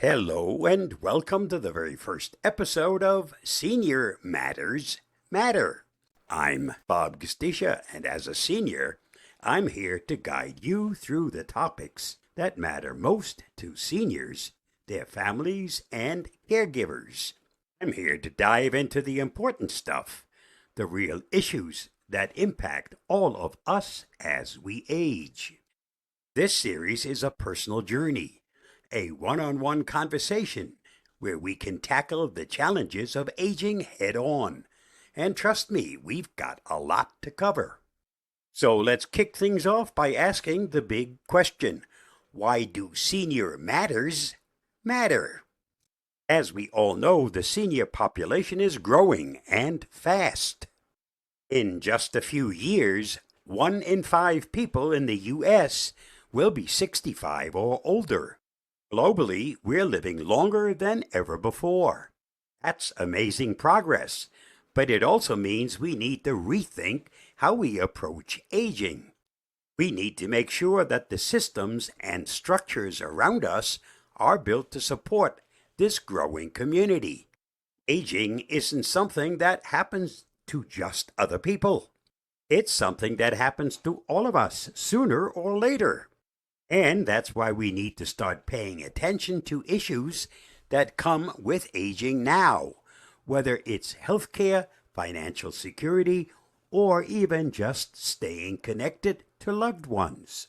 Hello and welcome to the very first episode of Senior Matters Matter. I'm Bob Gestisha, and as a senior, I'm here to guide you through the topics that matter most to seniors, their families, and caregivers. I'm here to dive into the important stuff, the real issues that impact all of us as we age. This series is a personal journey, a one-on-one conversation where we can tackle the challenges of aging head on. And trust me, we've got a lot to cover. So let's kick things off by asking the big question: why do senior matters matter? As we all know, the senior population is growing and fast. In just a few years, 1 in 5 people in the U.S. will be 65 or older. Globally, we're living longer than ever before. That's amazing progress, but it also means we need to rethink how we approach aging. We need to make sure that the systems and structures around us are built to support this growing community. Aging isn't something that happens to just other people. It's something that happens to all of us sooner or later. And that's why we need to start paying attention to issues that come with aging now, whether it's healthcare, financial security, or even just staying connected to loved ones.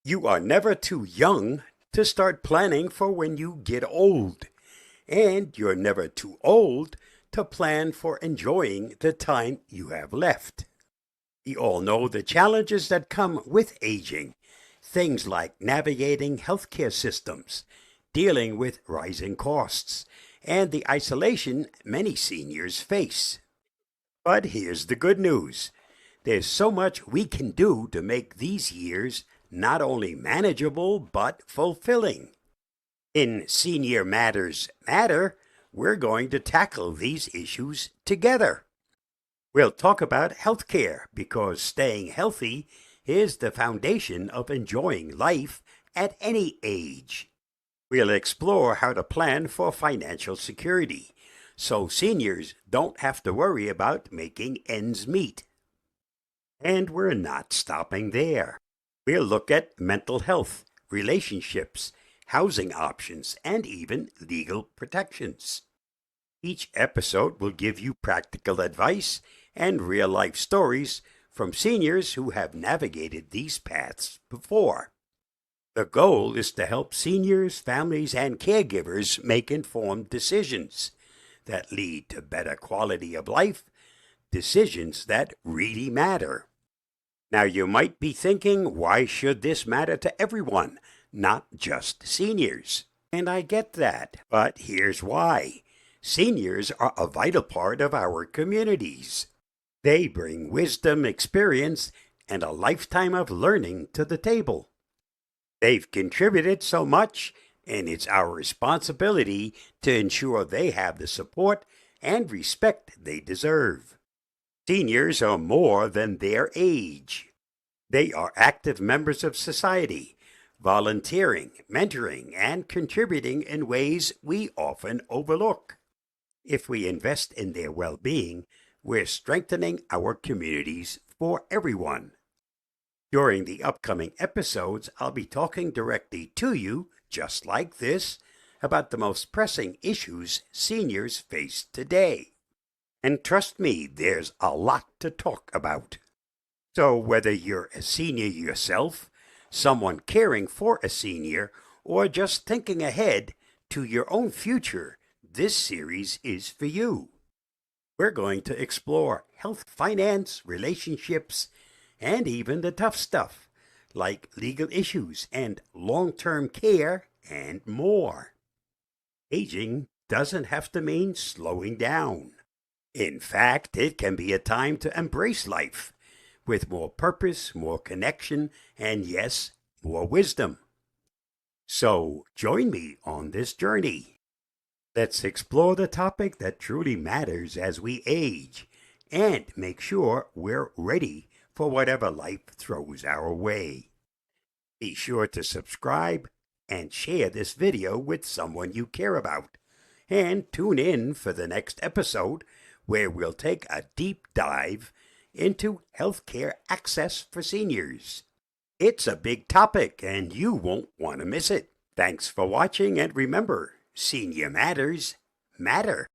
You are never too young to start planning for when you get old, and you're never too old to plan for enjoying the time you have left. We all know the challenges that come with aging, things like navigating healthcare systems, dealing with rising costs, and the isolation many seniors face. But here's the good news. There's so much we can do to make these years not only manageable but fulfilling. In Senior Matters Matter, we're going to tackle these issues together. We'll talk about healthcare because staying healthy is the foundation of enjoying life at any age. We'll explore how to plan for financial security so seniors don't have to worry about making ends meet. And we're not stopping there. We'll look at mental health, relationships, housing options, and even legal protections. Each episode will give you practical advice and real-life stories from seniors who have navigated these paths before. The goal is to help seniors, families, and caregivers make informed decisions that lead to better quality of life, decisions that really matter. Now, you might be thinking, why should this matter to everyone, not just seniors? And I get that, but here's why. Seniors are a vital part of our communities. They bring wisdom, experience, and a lifetime of learning to the table. They've contributed so much, and it's our responsibility to ensure they have the support and respect they deserve. Seniors are more than their age. They are active members of society, volunteering, mentoring, and contributing in ways we often overlook. If we invest in their well-being, we're strengthening our communities for everyone. During the upcoming episodes, I'll be talking directly to you, just like this, about the most pressing issues seniors face today. And trust me, there's a lot to talk about. So whether you're a senior yourself, someone caring for a senior, or just thinking ahead to your own future, this series is for you. We're going to explore health, finance, relationships, and even the tough stuff, like legal issues and long-term care and more. Aging doesn't have to mean slowing down. In fact, it can be a time to embrace life with more purpose, more connection, and yes, more wisdom. So join me on this journey. Let's explore the topic that truly matters as we age and make sure we're ready for whatever life throws our way. Be sure to subscribe and share this video with someone you care about. And tune in for the next episode where we'll take a deep dive into healthcare access for seniors. It's a big topic and you won't want to miss it. Thanks for watching, and remember, Senior Matters matter.